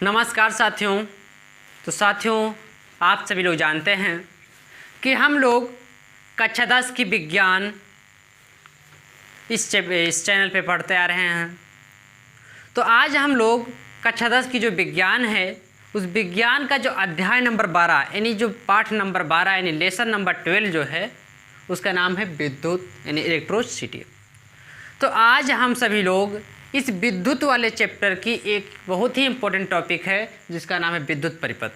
नमस्कार साथियों। तो साथियों, आप सभी लोग जानते हैं कि हम लोग कक्षा 10 की विज्ञान इस चैनल पे पढ़ते आ रहे हैं। तो आज हम लोग कक्षा 10 की जो विज्ञान है उस विज्ञान का जो अध्याय नंबर 12 यानी जो पाठ नंबर 12 यानी लेसन नंबर 12 जो है उसका नाम है विद्युत यानी इलेक्ट्रिसिटी। तो आज हम सभी लोग इस विद्युत वाले चैप्टर की एक बहुत ही इम्पोर्टेंट टॉपिक है जिसका नाम है विद्युत परिपथ।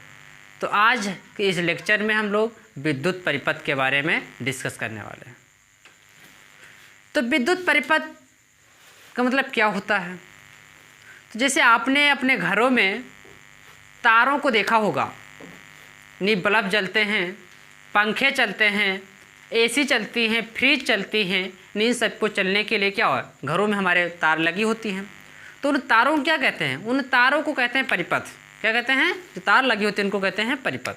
तो आज के इस लेक्चर में हम लोग विद्युत परिपथ के बारे में डिस्कस करने वाले हैं। तो विद्युत परिपथ का मतलब क्या होता है? तो जैसे आपने अपने घरों में तारों को देखा होगा, नी बल्ब जलते हैं, पंखे चलते हैं, एसी चलती हैं, फ्रिज चलती हैं, इन सबको चलने के लिए क्या हो घरों में हमारे तार लगी होती हैं। तो उन तारों को क्या कहते हैं? उन तारों को कहते हैं परिपथ। क्या कहते हैं? जो तार लगी होती है उनको कहते हैं परिपथ।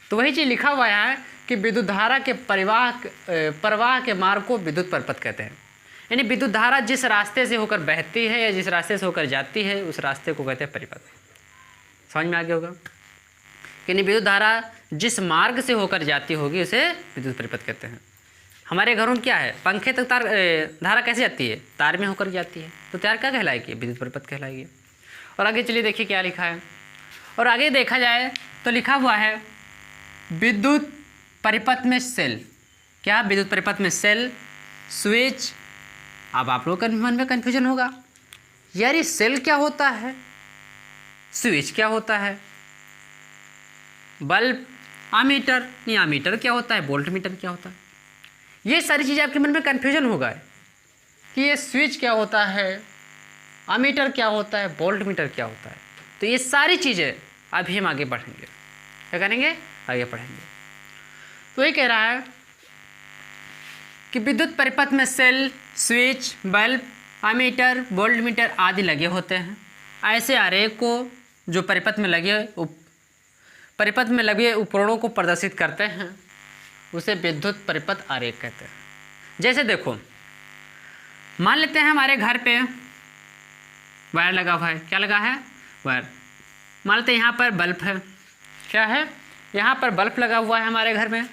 तो वही चीज़ लिखा हुआ है कि विद्युत धारा के प्रवाह के मार्ग को विद्युत परिपथ कहते हैं। यानी विद्युत धारा जिस रास्ते से होकर बहती है या जिस रास्ते से होकर जाती है उस रास्ते को कहते हैं परिपथ। समझ में आ गया होगा? यानी विद्युत धारा जिस मार्ग से होकर जाती होगी उसे विद्युत परिपथ कहते हैं। हमारे घरों में क्या है, पंखे तक तार धारा कैसे जाती है? तार में होकर जाती है। तो तार क्या कहलाएगी? विद्युत परिपथ कहलाएगी। और आगे चलिए देखिए क्या लिखा है। और आगे देखा जाए तो लिखा हुआ है विद्युत परिपथ में सेल। क्या विद्युत परिपथ में सेल, स्विच। अब आप लोगों के मन में कन्फ्यूजन होगा, यार ये सेल क्या होता है, स्विच क्या होता है, बल्ब, आमीटर, नहीं आमीटर क्या होता है, वोल्ट मीटर क्या होता है। ये सारी चीज़ें आपके मन में कन्फ्यूजन होगा कि ये स्विच क्या होता है, आमीटर क्या होता है, वोल्ट मीटर क्या होता है। तो ये सारी चीज़ें अभी हम आगे बढ़ेंगे। क्या करेंगे? आगे पढ़ेंगे। तो ये कह रहा है कि विद्युत परिपथ में cell, switch, bulb, ammeter, volt meter आदि लगे होते हैं। ऐसे आरेख को जो परिपथ में लगे उपकरणों को प्रदर्शित करते हैं उसे विद्युत परिपथ आरेख कहते हैं। जैसे देखो, मान लेते हैं हमारे घर पे वायर लगा हुआ है। क्या लगा है? वायर। मान लेते हैं यहाँ पर बल्ब है। क्या है? यहाँ पर बल्ब लगा हुआ है हमारे घर में।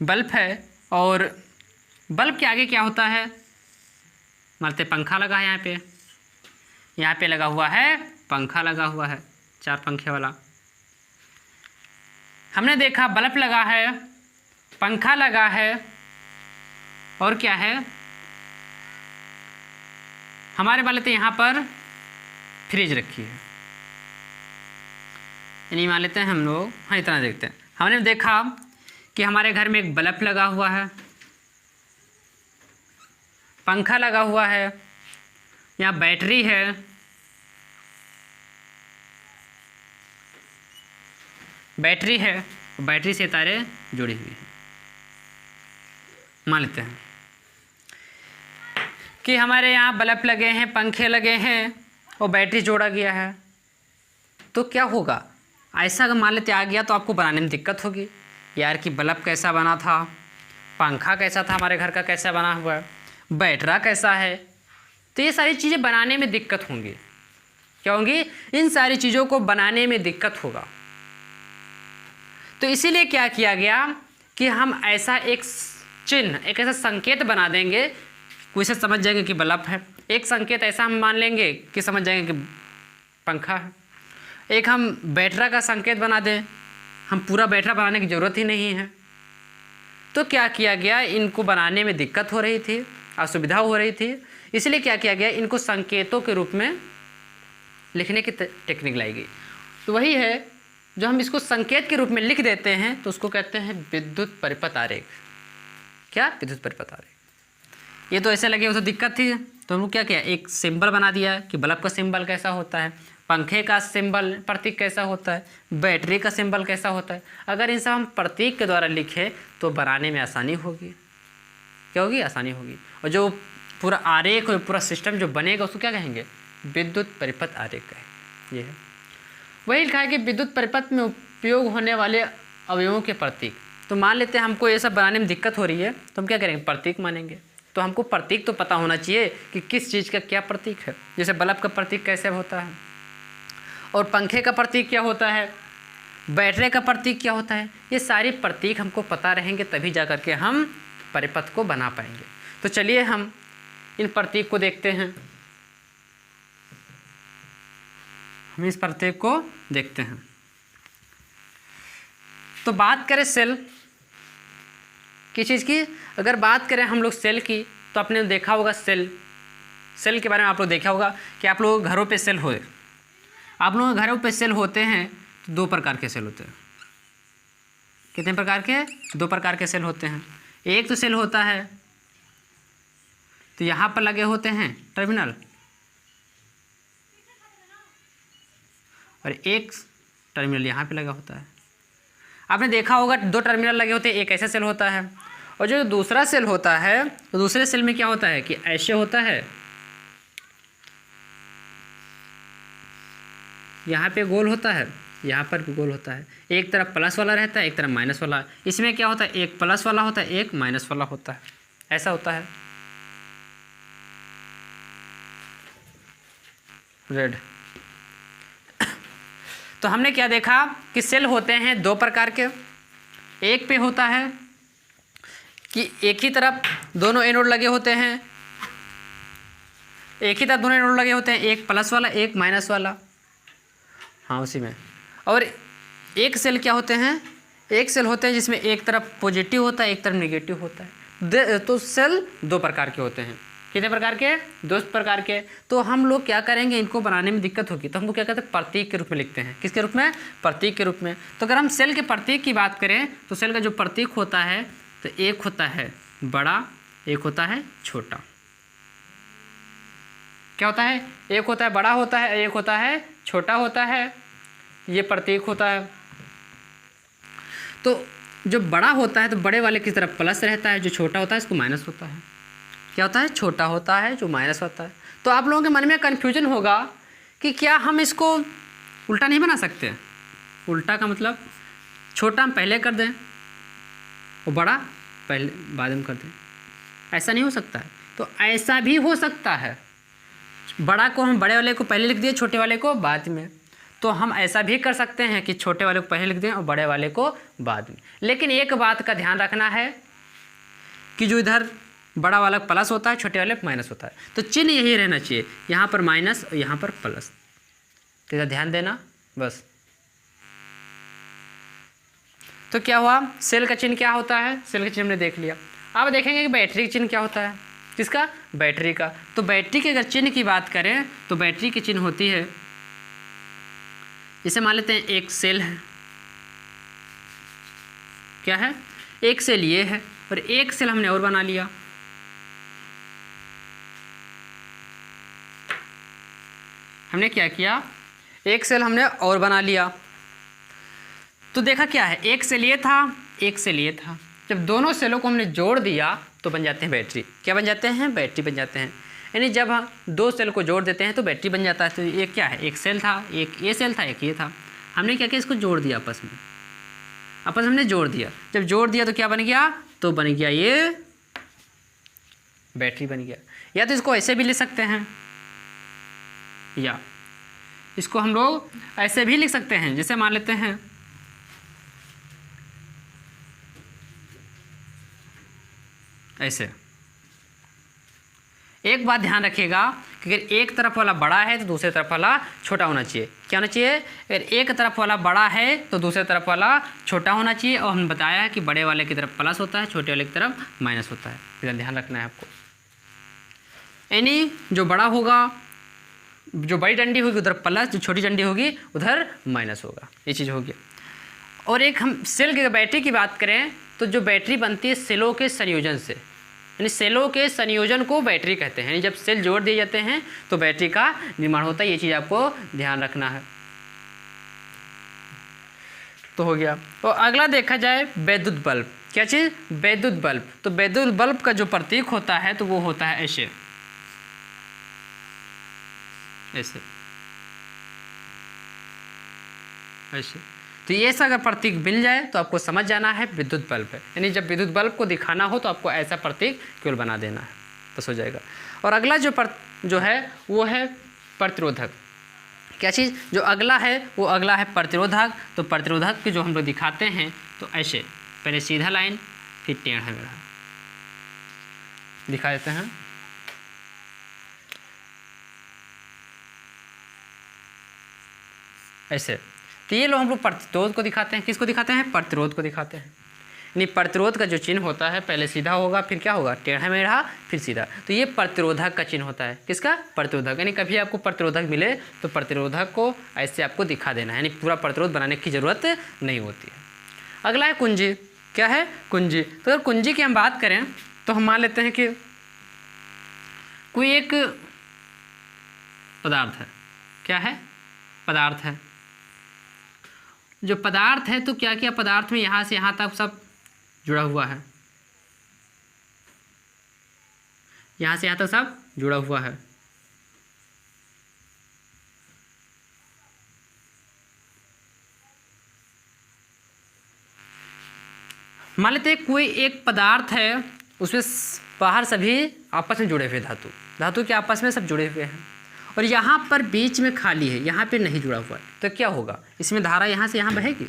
बल्ब है और बल्ब के आगे क्या होता है? मान लेते पंखा लगा है यहाँ पे लगा हुआ है पंखा लगा हुआ है, 4 पंखे वाला। हमने देखा बल्ब लगा है, पंखा लगा है और क्या है हमारे वाले तो यहाँ पर फ्रिज रखी है। यानी मान लेते हैं हम लोग, हाँ इतना देखते हैं। हमने देखा कि हमारे घर में एक बल्ब लगा हुआ है, पंखा लगा हुआ है, यहाँ बैटरी है, बैटरी से तारें जुड़ी हुई हैं। मान लेते हैं कि हमारे यहाँ बल्ब लगे हैं, पंखे लगे हैं और बैटरी जोड़ा गया है। तो क्या होगा? ऐसा अगर मान लेते आ गया तो आपको बनाने में दिक्कत होगी यार कि बल्ब कैसा बना था, पंखा कैसा था, हमारे घर का कैसा बना हुआ है, बैटरा कैसा है। तो ये सारी चीज़ें बनाने में दिक्कत होंगी। क्या होंगी? इन सारी चीज़ों को बनाने में दिक्कत होगा। तो इसीलिए क्या किया गया कि हम ऐसा एक चिन्ह, एक ऐसा संकेत बना देंगे, कोई से समझ जाएंगे कि बल्ब है। एक संकेत ऐसा हम मान लेंगे कि समझ जाएंगे कि पंखा है। एक हम बैटरा का संकेत बना दें, हम पूरा बैटरा बनाने की ज़रूरत ही नहीं है। तो क्या किया गया, इनको बनाने में दिक्कत हो रही थी, असुविधा हो रही थी, इसलिए क्या किया गया, इनको संकेतों के रूप में लिखने की टेक्निक लाई गई। तो वही है जो हम इसको संकेत के रूप में लिख देते हैं तो उसको कहते हैं विद्युत परिपथ आरेख। क्या? विद्युत परिपथ आरेख। ये तो ऐसे लगे हो तो दिक्कत थी, तो हम क्या किया, एक सिंबल बना दिया कि बल्ब का सिंबल कैसा होता है, पंखे का सिंबल प्रतीक कैसा होता है, बैटरी का सिंबल कैसा होता है। अगर इन सब हम प्रतीक के द्वारा लिखें तो बनाने में आसानी होगी। क्या होगी? आसानी होगी। और जो पूरा आरेख और पूरा सिस्टम जो बनेगा उसको क्या कहेंगे? विद्युत परिपथ आरेख कहेंगे। ये है वही लिखा है कि विद्युत परिपथ में उपयोग होने वाले अवयवों के प्रतीक। तो मान लेते हैं हमको ये सब बनाने में दिक्कत हो रही है तो हम क्या करेंगे? प्रतीक मानेंगे। तो हमको प्रतीक तो पता होना चाहिए कि किस चीज़ का क्या प्रतीक है। जैसे बल्ब का प्रतीक कैसे होता है, और पंखे का प्रतीक क्या होता है, बैटरी का प्रतीक क्या होता है, ये सारे प्रतीक हमको पता रहेंगे तभी जा कर के हम परिपथ को बना पाएंगे। तो चलिए हम इन प्रतीक को देखते हैं। हम इस प्रतीक को देखते हैं। तो बात करें सेल किस चीज़ की, अगर बात करें हम लोग सेल की, तो आपने देखा होगा सेल के बारे में आप लोग देखा होगा कि आप लोगों के घरों पे सेल हो, आप लोगों के घरों पे सेल होते हैं तो 2 प्रकार के सेल होते हैं। कितने प्रकार के? 2 प्रकार के सेल होते हैं। एक तो सेल होता है तो यहाँ पर लगे होते हैं टर्मिनल, और एक टर्मिनल यहाँ पे लगा होता है। आपने देखा होगा 2 टर्मिनल लगे होते हैं, एक ऐसा सेल होता है, और जो दूसरा सेल होता है तो दूसरे सेल में क्या होता है कि ऐसे होता है, यहाँ पे गोल होता है, यहाँ पर भी गोल होता है, एक तरफ प्लस वाला रहता है, एक तरफ माइनस वाला। इसमें क्या होता है, एक प्लस वाला होता है, एक माइनस वाला होता है, ऐसा होता है। रेड। तो हमने क्या देखा कि सेल होते हैं 2 प्रकार के। एक पे होता है कि एक ही तरफ दोनों एनोड लगे होते हैं, एक ही तरफ दोनों एनोड लगे होते हैं, एक प्लस वाला एक माइनस वाला, हाँ उसी में। और एक सेल क्या होते हैं, एक सेल होते हैं जिसमें एक तरफ पॉजिटिव होता है, एक तरफ नेगेटिव होता है। तो सेल 2 प्रकार के होते हैं। कितने प्रकार के? 2 प्रकार के। तो हम लोग क्या करेंगे, इनको बनाने में दिक्कत होगी तो हमको क्या कहते हैं, प्रतीक के रूप में लिखते हैं। किसके रूप में? प्रतीक के रूप में। तो अगर हम सेल के प्रतीक की बात करें तो सेल का जो प्रतीक होता है तो एक होता है बड़ा, एक होता है छोटा। क्या होता है? एक होता है बड़ा होता है, एक होता है छोटा होता है, ये प्रतीक होता है। तो जो बड़ा होता है तो बड़े वाले की तरफ प्लस रहता है, जो छोटा होता है इसको माइनस होता है। क्या होता है? छोटा होता है जो माइनस होता है। तो आप लोगों के मन में कन्फ्यूजन होगा कि क्या हम इसको उल्टा नहीं बना सकते? उल्टा का मतलब छोटा हम पहले कर दें और बड़ा पहले बाद में कर दें, ऐसा नहीं हो सकता है। तो ऐसा भी हो सकता है, बड़ा को हम बड़े वाले को पहले लिख दिए, छोटे वाले को बाद में। तो हम ऐसा भी कर सकते हैं कि छोटे वाले को पहले लिख दें और बड़े वाले को बाद में। लेकिन एक बात का ध्यान रखना है कि जो इधर बड़ा वाला प्लस होता है, छोटे वाले माइनस होता है, तो चिन्ह यही रहना चाहिए, यहाँ पर माइनस और यहाँ पर प्लस। तो इधर ध्यान देना बस। तो क्या हुआ, सेल का चिन्ह क्या होता है? सेल का चिन्ह हमने देख लिया। अब देखेंगे कि बैटरी का चिन्ह क्या होता है। किसका? बैटरी का। तो बैटरी के अगर चिन्ह की बात करें तो बैटरी की चिन्ह होती है, जैसे मान लेते हैं एक सेल है, क्या है, एक सेल ये है और एक सेल हमने और बना लिया। हमने क्या किया, एक सेल हमने और बना लिया। तो देखा क्या है, एक सेल ये था, एक सेल ये था। जब दोनों सेलों को हमने जोड़ दिया तो बन जाते हैं बैटरी। क्या बन जाते हैं? बैटरी बन जाते हैं। यानी जब हम 2 सेल को जोड़ देते हैं तो बैटरी बन जाता है। तो ये क्या है, एक सेल था, एक ये सेल था, एक ये था। हमने क्या किया, इसको जोड़ दिया आपस में, आपस हमने जोड़ दिया। जब जोड़ दिया तो क्या बन गया, तो बन गया ये बैटरी बन गया। या तो इसको ऐसे भी लिख सकते हैं, या इसको हम लोग ऐसे भी लिख सकते हैं। जैसे मान लेते हैं ऐसे। एक बात ध्यान रखिएगा कि अगर एक तरफ वाला बड़ा है तो दूसरे तरफ वाला छोटा होना चाहिए। क्या होना चाहिए? अगर एक तरफ वाला बड़ा है तो दूसरे तरफ वाला छोटा होना चाहिए। और हमने बताया है कि बड़े वाले की तरफ प्लस होता है, छोटे वाले की तरफ माइनस होता है। इधर ध्यान रखना है आपको। यानी जो बड़ा होगा, जो बड़ी डंडी होगी उधर प्लस, जो छोटी डंडी होगी उधर माइनस होगा। ये चीज़ हो गया। और एक हम सेल की बैटरी की बात करें तो जो बैटरी बनती है सेलों के संयोजन से, यानी सेलों के संयोजन को बैटरी कहते हैं। यानी जब सेल जोड़ दिए जाते हैं तो बैटरी का निर्माण होता है। ये चीज़ आपको ध्यान रखना है। तो हो गया। तो अगला देखा जाए वैद्युत बल्ब। क्या चीज़? वैद्युत बल्ब। तो वैद्युत बल्ब का जो प्रतीक होता है तो वो होता है ऐसे, ऐसे ऐसे। तो ये ऐसा अगर प्रतीक मिल जाए तो आपको समझ जाना है विद्युत बल्ब है। यानी जब विद्युत बल्ब को दिखाना हो तो आपको ऐसा प्रतीक केवल बना देना है। बस हो जाएगा। और अगला जो है वो है प्रतिरोधक। क्या चीज़? जो अगला है वो अगला है प्रतिरोधक। तो प्रतिरोधक के जो हम लोग दिखाते हैं तो ऐसे, पहले सीधा लाइन फिर टेढ़ा मेढ़ा दिखा देते हैं। ऐसे तो ये लोग हम लोग प्रतिरोध को दिखाते हैं। किसको दिखाते हैं? प्रतिरोध को दिखाते हैं। यानी प्रतिरोध का जो चिन्ह होता है पहले सीधा होगा, फिर क्या होगा? टेढ़ा मेढ़ा, फिर सीधा। तो ये प्रतिरोधक का चिन्ह होता है। किसका? प्रतिरोधक। यानी कभी आपको प्रतिरोधक मिले तो प्रतिरोधक को ऐसे आपको दिखा देना है, यानी पूरा प्रतिरोध बनाने की ज़रूरत नहीं होती है। अगला है कुंजी। क्या है? कुंजी। तो अगर कुंजी की हम बात करें तो हम मान लेते हैं कि कोई एक पदार्थ है। क्या है? पदार्थ है। जो पदार्थ है तो क्या क्या पदार्थ में यहाँ से यहाँ तक सब जुड़ा हुआ है, यहाँ से यहाँ तक सब जुड़ा हुआ है। मान लेते हैं कोई एक पदार्थ है, उसमें बाहर सभी आपस में जुड़े हुए धातु के आपस में सब जुड़े हुए हैं, और यहाँ पर बीच में खाली है, यहाँ पे नहीं जुड़ा हुआ है। तो क्या होगा? इसमें धारा यहाँ से यहाँ बहेगी।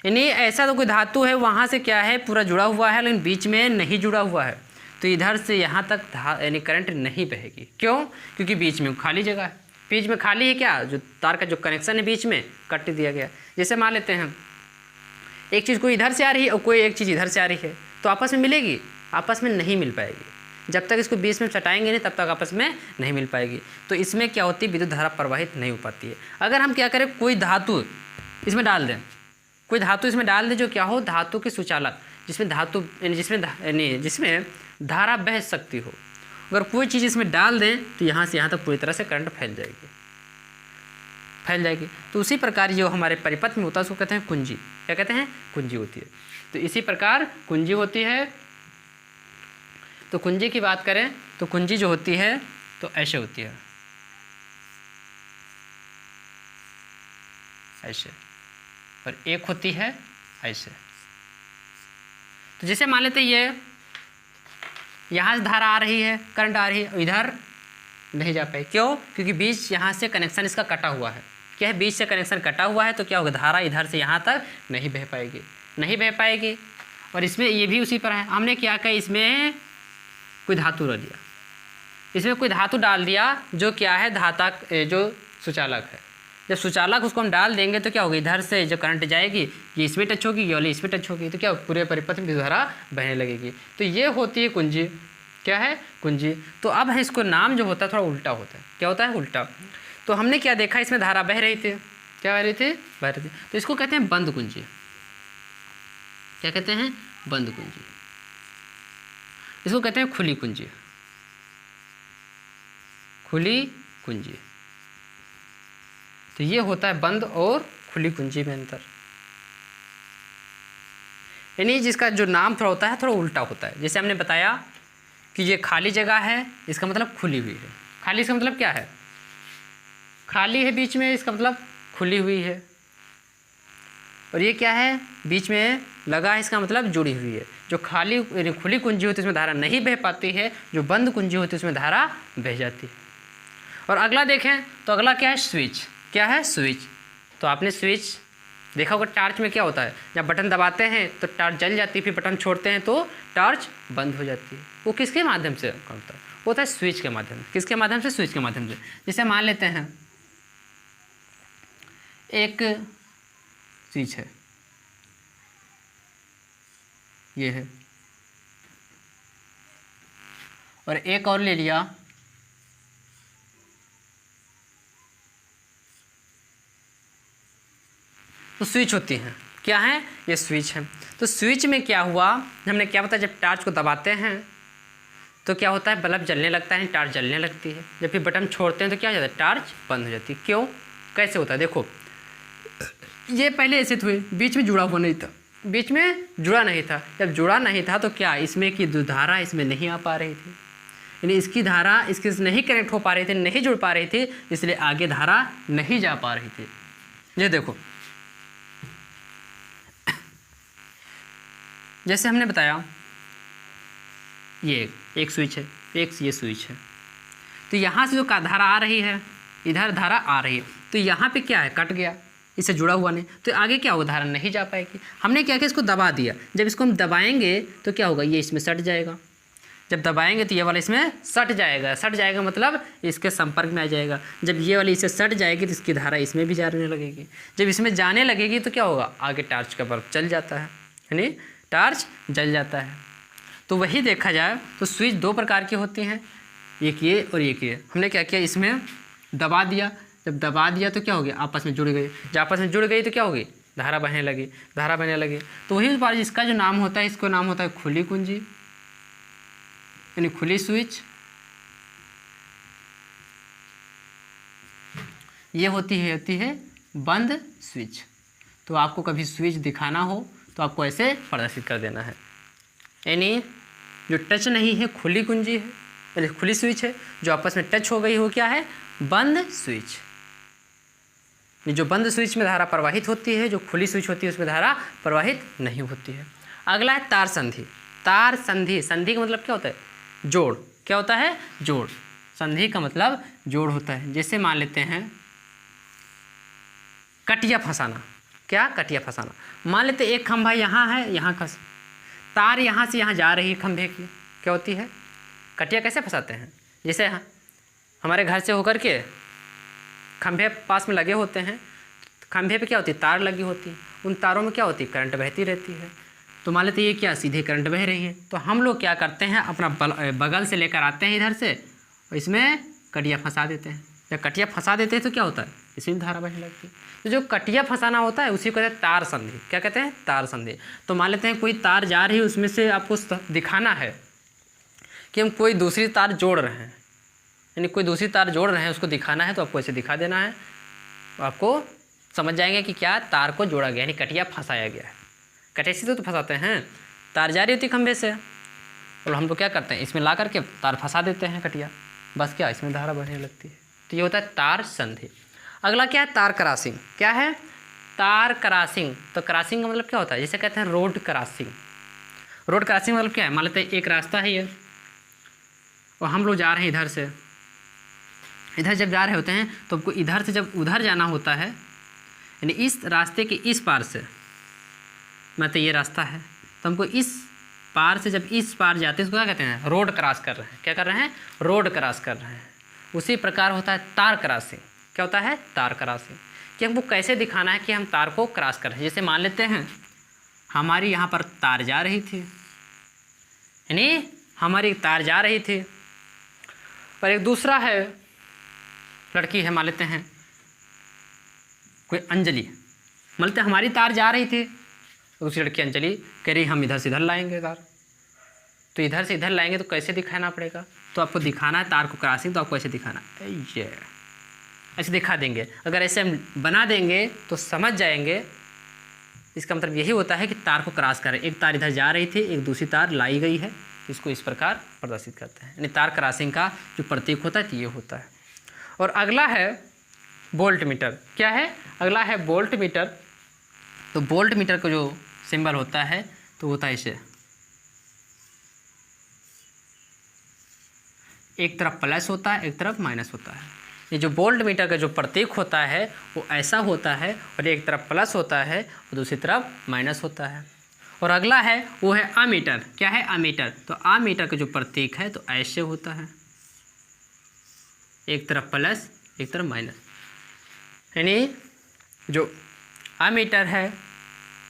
यानी ऐसा तो कोई धातु है वहाँ से क्या है पूरा जुड़ा हुआ है, लेकिन बीच में नहीं जुड़ा हुआ है, तो इधर से यहाँ तक यानी करंट नहीं बहेगी। क्यों? क्योंकि बीच में खाली जगह है। बीच में खाली है, क्या जो तार का जो कनेक्शन है बीच में कट दिया गया। जैसे मान लेते हैं एक चीज़ कोई इधर से आ रही है और कोई एक चीज़ इधर से आ रही है, तो आपस में मिलेगी? आपस में नहीं मिल पाएगी। जब तक इसको बीच में सटाएंगे नहीं तब तक आपस में नहीं मिल पाएगी। तो इसमें क्या होती है? विद्युत धारा प्रवाहित नहीं हो पाती है। अगर हम क्या करें, कोई धातु इसमें डाल दें, कोई धातु इसमें डाल दें जो क्या हो, धातु के सुचालक, जिसमें धातु जिसमें धारा बह सकती हो, अगर कोई चीज़ इसमें डाल दें तो यहाँ से यहाँ तक पूरी तरह से करंट फैल जाएगी। तो उसी प्रकार जो हमारे परिपथ में होता है उसको कहते हैं कुंजी। क्या कहते हैं? कुंजी होती है। तो इसी प्रकार कुंजी होती है। तो कुंजी की बात करें तो कुंजी जो होती है तो ऐसे होती है, ऐसे, और एक होती है ऐसे। तो जैसे मान लेते ये यहाँ से धारा आ रही है, करंट आ रही है, इधर नहीं जा पाए। क्यों? क्योंकि बीच यहाँ से कनेक्शन इसका कटा हुआ है। क्या है? बीच से कनेक्शन कटा हुआ है, तो क्या होगा? धारा इधर से यहाँ तक नहीं बह पाएगी। और इसमें ये भी उसी पर है। हमने क्या किया, इसमें कोई धातु डाल दिया, इसमें कोई धातु डाल दिया जो क्या है, धाता जो सुचालक है। जब सुचालक उसको हम डाल देंगे तो क्या होगा? इधर से जो करंट जाएगी ये इसमें टच होगी, ये वाली इसमें टच होगी, तो क्या पूरे परिपथ में धारा बहने लगेगी। तो ये होती है कुंजी। क्या है? कुंजी। तो अब है इसको नाम जो होता है थोड़ा उल्टा होता है। क्या होता है? उल्टा। तो हमने क्या देखा, इसमें धारा बह रही थी। क्या बह रही थी? बह रही थी। तो इसको कहते हैं बंद कुंजी। क्या कहते हैं? बंद कुंजी। इसको कहते हैं खुली कुंजी। खुली कुंजी। तो ये होता है बंद और खुली कुंजी में अंतर। यानी जिसका जो नाम थोड़ा होता है थोड़ा उल्टा होता है। जैसे हमने बताया कि ये खाली जगह है, इसका मतलब खुली हुई है। खाली इसका मतलब क्या है? खाली है बीच में, इसका मतलब खुली हुई है। और ये क्या है? बीच में लगा है, इसका मतलब जुड़ी हुई है। जो खाली खुली कुंजी होती है उसमें धारा नहीं बह पाती है, जो बंद कुंजी होती है उसमें धारा बह जाती है। और अगला देखें तो अगला क्या है? स्विच। क्या है? स्विच। तो आपने स्विच देखा होगा, टार्च में क्या होता है, जब बटन दबाते हैं तो टार्च जल जाती है, फिर बटन छोड़ते हैं तो टार्च बंद हो जाती है। वो किसके माध्यम से होता है? वो होता है स्विच के माध्यम से। किसके माध्यम से? स्विच के माध्यम से। जैसे मान लेते हैं एक स्विच है, ये है, और एक और ले लिया, तो स्विच होती हैं। क्या है? ये स्विच है। तो स्विच में क्या हुआ, हमने क्या बताया, जब टार्च को दबाते हैं तो क्या होता है? बल्ब जलने लगता है, टार्च जलने लगती है। जब फिर बटन छोड़ते हैं तो क्या हो जाता है? टार्च बंद हो जाती है। क्यों? कैसे होता है? देखो, ये पहले ऐसे थे, बीच में जुड़ा हुआ नहीं था, बीच में जुड़ा नहीं था। जब जुड़ा नहीं था तो क्या इसमें की धारा इसमें नहीं आ पा रही थी, यानी इसकी धारा इसके नहीं कनेक्ट हो पा रही थी, नहीं जुड़ पा रही थी, इसलिए आगे धारा नहीं जा पा रही थी। ये देखो, जैसे हमने बताया ये एक स्विच है, एक ये स्विच है। तो यहाँ से जो धारा आ रही है, इधर धारा आ रही है, तो यहाँ पे क्या है, कट गया, इससे जुड़ा हुआ नहीं, तो आगे क्या होगा, धारा नहीं जा पाएगी। हमने क्या किया, इसको दबा दिया। जब इसको हम दबाएंगे तो क्या होगा, ये इसमें सट जाएगा। जब दबाएंगे तो ये वाला इसमें सट जाएगा। सट जाएगा मतलब इसके संपर्क में आ जाएगा। जब ये वाली इसे सट जाएगी तो इसकी धारा इसमें भी जाने लगेगी। जब इसमें जाने लगेगी तो क्या होगा, आगे टार्च का बल्ब जल जाता है, यानी टार्च जल जाता है। तो वही देखा जाए तो स्विच दो प्रकार की होती हैं, एक ये और एक ये। हमने क्या किया, इसमें दबा दिया। जब दबा दिया तो क्या हो गया, आपस में जुड़ गई। जब आपस में जुड़ गई तो क्या होगी, धारा बहने लगी, धारा बहने लगी। तो वही बार इसका जो नाम होता है, इसको नाम होता है खुली कुंजी, यानी खुली स्विच। ये होती है बंद स्विच। तो आपको कभी स्विच दिखाना हो तो आपको ऐसे प्रदर्शित कर देना है, यानी जो टच नहीं है खुली कुंजी है, यानी खुली स्विच है। जो आपस में टच हो गई हो क्या है, बंद स्विच। जो बंद स्विच में धारा प्रवाहित होती है, जो खुली स्विच होती है उसमें धारा प्रवाहित नहीं होती है। अगला है तार संधि। तार संधि, संधि का मतलब क्या होता है, जोड़। क्या होता है, जोड़। संधि का मतलब जोड़ होता है। जैसे मान लेते हैं कटिया फंसाना। क्या, कटिया फंसाना। मान लेते एक खंभा यहाँ है, यहाँ का तार यहाँ से यहाँ जा रही है खंभे की, क्या होती है, कटिया कैसे फंसाते हैं। जैसे हमारे घर से होकर के खंभे पास में लगे होते हैं, खंभे पे क्या होती है, तार लगी होती है। उन तारों में क्या होती है, करंट बहती रहती है। तो मान लेते ये क्या, सीधे करंट बह रही है। तो हम लोग क्या करते हैं, अपना बगल से लेकर आते हैं इधर से, और इसमें कटिया फंसा देते हैं। जब कटिया फंसा देते हैं तो क्या होता है, इसमें धारा बहने लगती है। तो जो कटिया फंसाना होता है उसी को कहते हैं तार संधि। क्या कहते हैं, तार संधि। तो मान लेते हैं कोई तार जा रही है, उसमें से आपको दिखाना है कि हम कोई दूसरी तार जोड़ रहे हैं, यानी कोई दूसरी तार जोड़ रहे हैं, उसको दिखाना है। तो आपको ऐसे दिखा देना है, आपको समझ जाएंगे कि क्या, तार को जोड़ा गया, यानी कटिया फंसाया गया है। कटिया से तो फंसाते हैं, तार जा रही होती खंभे से, और हम लोग क्या करते हैं, इसमें ला करके तार फंसा देते हैं कटिया, बस क्या, इसमें धारा बढ़ने लगती है। तो ये होता है तार संधि। अगला क्या है, तार क्रॉसिंग। क्या है, तार क्रॉसिंग। तो क्रॉसिंग का मतलब क्या होता है, जैसे कहते हैं रोड क्रॉसिंग। रोड क्रॉसिंग मतलब क्या है, मान लेते हैं एक रास्ता है ये, और हम लोग जा रहे हैं इधर से, इधर जब जा रहे होते हैं तो हमको इधर से जब उधर जाना होता है, यानी इस रास्ते के इस पार से, मतलब ये रास्ता है, तो हमको इस पार से जब इस पार जाते हैं, इसको क्या कहते हैं, रोड क्रॉस कर रहे हैं। क्या कर रहे हैं, रोड क्रॉस कर रहे हैं। उसी प्रकार होता है तार क्रॉसिंग। क्या होता है, तार क्रॉसिंग, कि हमको कैसे दिखाना है कि हम तार को क्रॉस कर रहे हैं। जैसे मान लेते हैं हमारी यहाँ पर तार जा रही थी, यानी हमारी तार जा रही थी, पर एक दूसरा है, लड़की है, मान लेते हैं कोई अंजलि, मान लेते हैं हमारी तार जा रही थी, दूसरी लड़की अंजलि कह रही हम इधर से इधर लाएंगे तार। तो इधर से इधर लाएंगे तो कैसे दिखाना पड़ेगा, तो आपको दिखाना है तार को क्रॉसिंग, तो आपको ऐसे दिखाना है, ये ऐसे दिखा देंगे। अगर ऐसे हम बना देंगे तो समझ जाएंगे, इसका मतलब यही होता है कि तार को क्रॉस करें। एक तार इधर जा रही थी, एक दूसरी तार लाई गई है, इसको इस प्रकार प्रदर्शित करते हैं, यानी तार क्रॉसिंग का जो प्रतीक होता है ये होता है। और अगला है वोल्ट मीटर। क्या है, अगला है वोल्ट मीटर। तो वोल्ट मीटर का जो सिंबल होता है तो होता है इसे, एक तरफ प्लस होता है, एक तरफ माइनस होता है। ये जो वोल्ट मीटर का जो प्रतीक होता है वो ऐसा होता है, और एक तरफ प्लस होता है और दूसरी तरफ माइनस होता है। और अगला है वो है अमीटर। क्या है, अमीटर। तो अमीटर का जो प्रतीक है तो ऐसे होता है, एक तरफ प्लस एक तरफ माइनस, यानी जो अमीटर है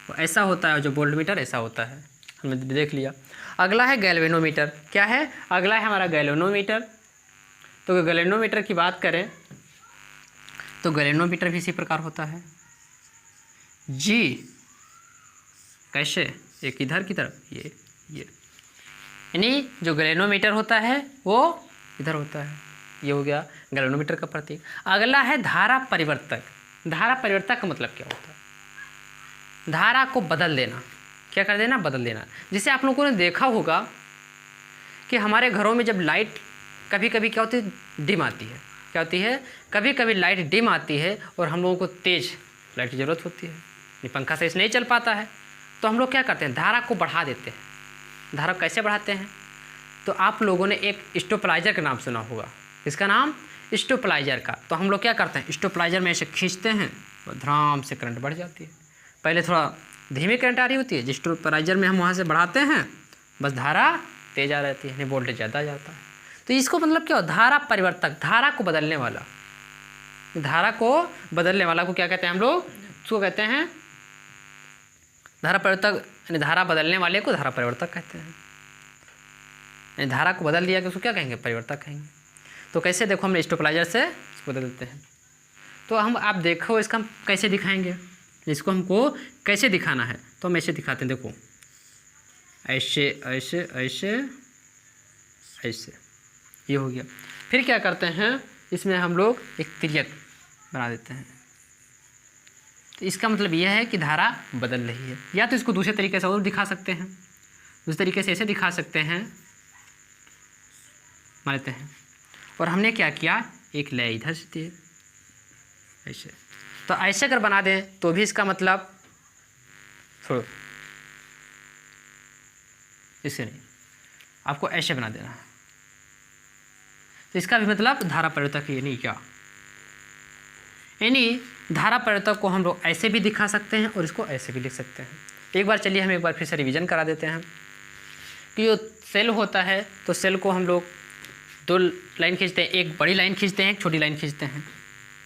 वो ऐसा होता है और जो वोल्ट मीटर ऐसा होता है। हमने देख लिया। अगला है गैल्वेनोमीटर। क्या है, अगला है हमारा गैल्वेनोमीटर। तो गैल्वेनोमीटर की बात करें तो गैल्वेनोमीटर भी इसी प्रकार होता है, जी कैसे, एक इधर की तरफ ये, यानी जो गैल्वेनोमीटर होता है वो इधर होता है। ये हो गया गैल्वेनोमीटर का प्रतीक। अगला है धारा परिवर्तक। धारा परिवर्तक का मतलब क्या होता है, धारा को बदल देना। क्या कर देना, बदल देना। जैसे आप लोगों ने देखा होगा कि हमारे घरों में जब लाइट कभी कभी क्या होती है, डिम आती है। क्या होती है, कभी कभी लाइट डिम आती है और हम लोगों को तेज़ लाइट की ज़रूरत होती है, ये पंखा से नहीं चल पाता है, तो हम लोग क्या करते हैं, धारा को बढ़ा देते हैं। धारा कैसे बढ़ाते हैं, तो आप लोगों ने एक स्टेबलाइजर का नाम सुना होगा। इसका नाम स्टेबलाइजर का। तो हम लोग क्या करते हैं, स्टेबलाइजर में ऐसे खींचते हैं और धड़ाम से करंट बढ़ जाती है। पहले थोड़ा धीमी करंट आ रही होती है, स्टेबलाइजर में हम वहाँ से बढ़ाते हैं, बस धारा तेज आ रहती है, वोल्टेज ज़्यादा जाता है। तो इसको मतलब क्या हो, धारा परिवर्तक, धारा को बदलने वाला, धारा को बदलने वाला को क्या कहते हैं हम लोग, उसको कहते हैं धारा परिवर्तक, यानी धारा बदलने वाले को धारा परिवर्तक कहते हैं। यानी धारा को बदल दिया कि उसको क्या कहेंगे, परिवर्तक कहेंगे। तो कैसे, देखो हम स्टेबलाइजर से इसको बदल देते हैं। तो हम आप देखो इसका हम कैसे दिखाएंगे, इसको हमको कैसे दिखाना है, तो हम ऐसे दिखाते हैं। देखो ऐसे ऐसे ऐसे ऐसे, ये हो गया। फिर क्या करते हैं, इसमें हम लोग एक तिर्यक बना देते हैं। तो इसका मतलब यह है कि धारा बदल रही है। या तो इसको दूसरे तरीके से और दिखा सकते हैं, दूसरे तरीके से ऐसे दिखा सकते हैं, मान लेते हैं। और हमने क्या किया, एक लय इधर से दिए ऐसे। तो ऐसे अगर बना दें तो भी इसका मतलब छोड़ो, इससे नहीं, आपको ऐसे बना देना है। तो इसका भी मतलब धारा परिवर्तक ये नहीं क्या, यानी धारा परिवर्तक को हम लोग ऐसे भी दिखा सकते हैं और इसको ऐसे भी लिख सकते हैं। एक बार चलिए हम एक बार फिर से रिवीजन करा देते हैं कि जो सेल होता है, तो सेल को हम लोग दो लाइन खींचते हैं, एक बड़ी लाइन खींचते हैं, एक छोटी लाइन खींचते हैं।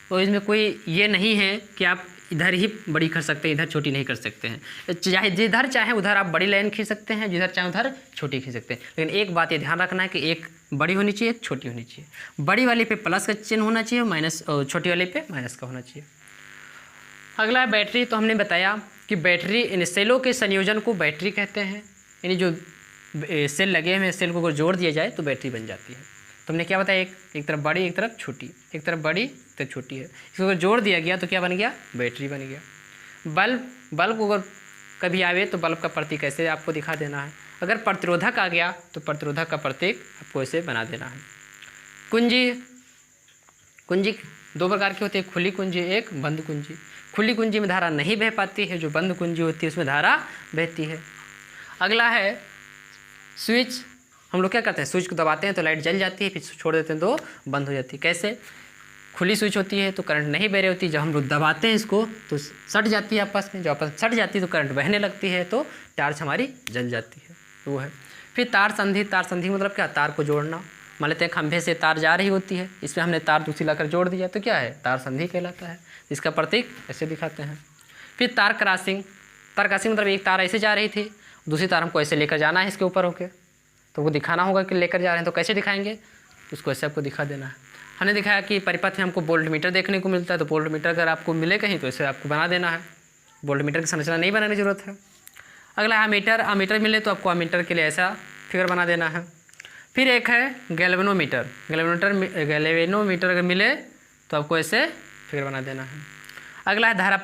तो इसमें कोई ये नहीं है कि आप इधर ही बड़ी कर सकते हैं, इधर छोटी नहीं कर सकते हैं। चाहे जिधर चाहे उधर आप बड़ी लाइन खींच सकते हैं, जिधर चाहे उधर छोटी खींच सकते हैं। लेकिन एक बात ये ध्यान रखना है कि एक बड़ी होनी चाहिए, एक छोटी होनी चाहिए। बड़ी वाले पे प्लस का चिन्ह होना चाहिए, माइनस, छोटी वाले पे माइनस का होना चाहिए। अगला है बैटरी। तो हमने बताया कि बैटरी, इन सेलों के संयोजन को बैटरी कहते हैं। यानी जो सेल लगे हुए सेल को अगर जोड़ दिया जाए तो बैटरी बन जाती है। तो हमने क्या बताया, एक तरफ बड़ी, एक तरफ छोटी, एक तरफ बड़ी, एक तरफ छोटी है। इसको अगर जोड़ दिया गया तो क्या बन गया, बैटरी बन गया। बल्ब अगर कभी आवे तो बल्ब का प्रतीक ऐसे आपको दिखा देना है। अगर प्रतिरोधक आ गया तो प्रतिरोधक का प्रतीक आपको ऐसे बना देना है। कुंजी दो प्रकार की होती है, खुली कुंजी, एक बंद कुंजी। खुली कुंजी में धारा नहीं बह पाती है, जो बंद कुंजी होती है उसमें धारा बहती है। अगला है स्विच। हम लोग क्या करते हैं, स्विच को दबाते हैं तो लाइट जल जाती है, फिर छोड़ देते हैं तो बंद हो जाती है। कैसे, खुली स्विच होती है तो करंट नहीं बह रही होती, जब हम लोग दबाते हैं इसको तो सट जाती है आपस में, जब आपस में सट जाती है तो करंट बहने लगती है, तो टार्च हमारी जल जाती है, तो वो है। फिर तार संधि। तार संधि मतलब क्या, तार को जोड़ना। मान लेते हैं खंभे से तार जा रही होती है, इसमें हमने तार दूसरी लाकर जोड़ दिया तो क्या है, तार संधि कहलाता है। इसका प्रतीक ऐसे दिखाते हैं। फिर तार क्रॉसिंग। तार क्रॉसिंग मतलब एक तार ऐसे जा रही थी, दूसरी तार हमको ऐसे लेकर जाना है इसके ऊपर होके, तो वो दिखाना होगा कि लेकर जा रहे हैं। तो कैसे दिखाएंगे, उसको ऐसे आपको दिखा देना है। हमने दिखाया कि परिपथ में हमको वोल्ट मीटर देखने को मिलता है, तो वोल्ट मीटर अगर आपको मिले कहीं तो इसे आपको बना देना है। वोल्ट मीटर की संरचना नहीं बनाने की जरूरत है। अगला अमीटर। अमीटर मिले तो आपको अमीटर के लिए ऐसा फिगर बना देना है। फिर एक है गैल्वेनोमीटर। गैल्वेनोमीटर अगर मिले तो आपको ऐसे फिगर बना देना है। अगला है धारा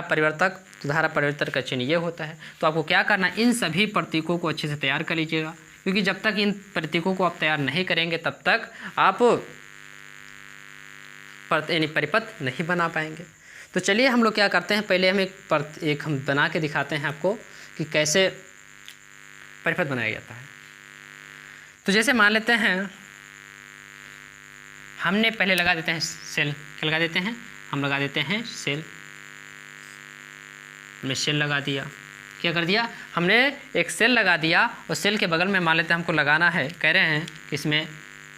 परिवर्तक। तो धारा परिवर्तक का चिन्ह ये होता है। तो आपको क्या करना है, इन सभी प्रतीकों को अच्छे से तैयार कर लीजिएगा, क्योंकि जब तक इन प्रतीकों को आप तैयार नहीं करेंगे तब तक आप यानी परिपथ नहीं बना पाएंगे। तो चलिए हम लोग क्या करते हैं, पहले हम एक हम बना के दिखाते हैं आपको कि कैसे परिपथ बनाया जाता है। तो जैसे मान लेते हैं हमने पहले लगा देते हैं सेल। क्या लगा देते हैं, हम लगा देते हैं सेल। हमने सेल लगा दिया, क्या कर दिया, हमने एक सेल लगा दिया और सेल के बगल में मान लेते हैं हमको लगाना है, कह रहे हैं कि इसमें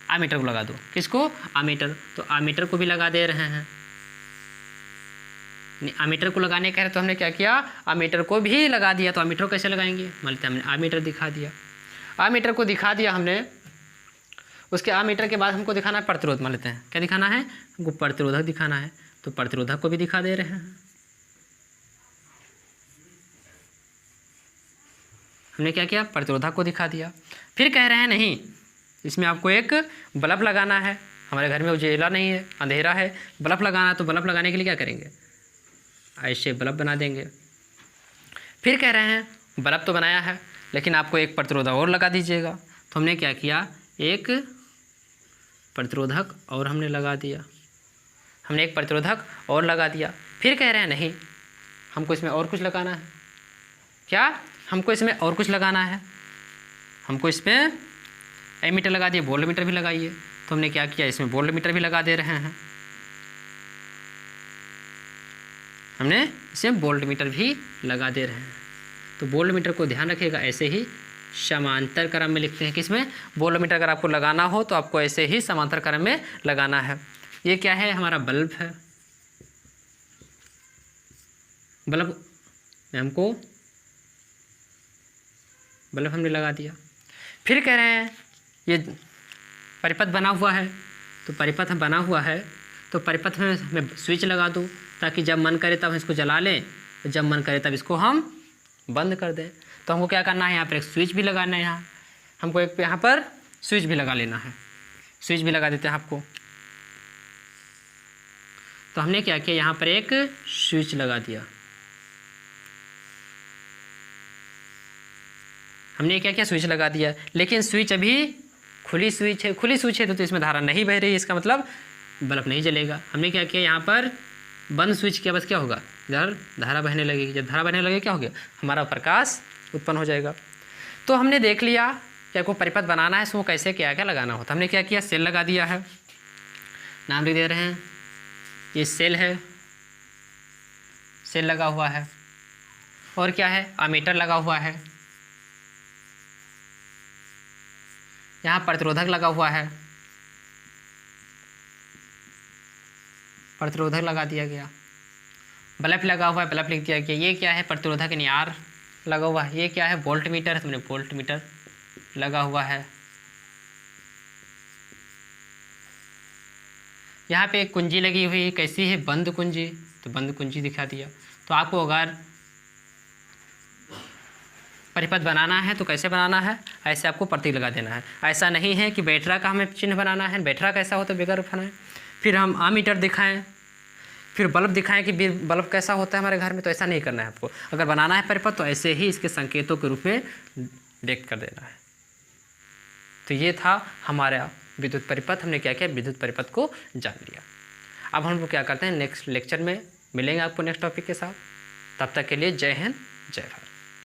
आमीटर को लगा दो। किसको, आमीटर। तो आमीटर को भी लगा दे रहे हैं। आमीटर को लगाने कह रहे तो हमने क्या किया, आमीटर को भी लगा दिया। तो आमीटर को कैसे लगाएंगे, मान लेते हैं हमने आमीटर दिखा दिया। आमीटर को दिखा दिया हमने, उसके आमीटर के बाद हमको दिखाना है प्रतिरोध। मान लेते हैं क्या दिखाना है, हमको प्रतिरोधक दिखाना है, तो प्रतिरोधक को भी दिखा दे रहे हैं। हमने क्या किया, प्रतिरोधक को दिखा दिया। फिर कह रहे हैं नहीं, इसमें आपको एक बल्ब लगाना है। हमारे घर में उजाला नहीं है, अंधेरा है, बल्ब लगाना। तो बल्ब लगाने के लिए क्या करेंगे, ऐसे बल्ब बना देंगे। फिर कह रहे हैं बल्ब तो बनाया है, लेकिन आपको एक प्रतिरोधक और लगा दीजिएगा। तो हमने क्या किया, एक प्रतिरोधक और हमने लगा दिया। हमने एक प्रतिरोधक और लगा दिया। फिर कह रहे हैं नहीं, हमको इसमें और कुछ लगाना है। क्या, हमको इसमें और कुछ लगाना है। हमको इसमें एमीटर लगा दिए, वोल्ट मीटर भी लगाइए। तो हमने क्या किया, इसमें वोल्ट मीटर भी लगा दे रहे हैं, हमने इसे वोल्ट मीटर भी लगा दे रहे हैं। तो वोल्ट मीटर को ध्यान रखिएगा, ऐसे ही समांतर क्रम में लिखते हैं। किसमें, वोल्ट मीटर अगर आपको लगाना हो तो आपको ऐसे ही समांतर क्रम में लगाना है। ये क्या है, हमारा बल्ब है। बल्ब हमको बल्ब हमने लगा दिया। फिर कह रहे हैं ये परिपथ बना हुआ है, तो परिपथ बना हुआ है तो परिपथ में मैं स्विच लगा दूँ ताकि जब मन करे तब इसको जला लें, जब मन करे तब इसको हम बंद कर दें। तो हमको क्या करना है, यहाँ पर एक स्विच भी लगाना है। यहाँ हमको एक यहाँ पर स्विच भी लगा लेना है। स्विच भी लगा देते हैं आपको। तो हमने क्या किया, यहाँ पर एक स्विच लगा दिया। हमने क्या किया, स्विच लगा दिया, लेकिन स्विच अभी खुली स्विच है। खुली स्विच है तो इसमें धारा नहीं बह रही है, इसका मतलब बल्ब नहीं जलेगा। हमने क्या किया, यहाँ पर बंद स्विच किया, बस क्या होगा, इधर धारा बहने लगेगी। जब धारा बहने लगेगी क्या हो गया, हमारा प्रकाश उत्पन्न हो जाएगा। तो हमने देख लिया कि आपको परिपथ बनाना है, इसमें कैसे क्या क्या लगाना होता है। हमने क्या किया, सेल लगा दिया है, नाम लिख दे रहे हैं, ये सेल है, सेल लगा हुआ है। और क्या है, अमीटर लगा हुआ है, यहाँ प्रतिरोधक लगा हुआ है, प्रतिरोधक लगा दिया गया। बल्ब लगा हुआ है, बल्ब लिख दिया गया। ये क्या है, प्रतिरोधक यानी आर लगा हुआ है। ये क्या है, वोल्ट मीटर है, तुमने वोल्ट मीटर लगा हुआ है। यहाँ पे एक कुंजी लगी हुई है, कैसी है, बंद कुंजी, तो बंद कुंजी दिखा दिया। तो आपको अगर परिपथ बनाना है तो कैसे बनाना है, ऐसे आपको प्रतीक लगा देना है। ऐसा नहीं है कि बैटरा का हमें चिन्ह बनाना है, बैटरा कैसा होता है बगैर बनाए, फिर हम आमीटर दिखाएं, फिर बल्ब दिखाएं कि बल्ब कैसा होता है हमारे घर में, तो ऐसा नहीं करना है आपको। अगर बनाना है परिपथ तो ऐसे ही इसके संकेतों के रूप में व्यक्त कर देना है। तो ये था हमारा विद्युत परिपथ। हमने क्या किया, विद्युत परिपथ को जान लिया। अब हम लोग क्या करते हैं, नेक्स्ट लेक्चर में मिलेंगे आपको नेक्स्ट टॉपिक के साथ। तब तक के लिए जय हिंद, जय भारत।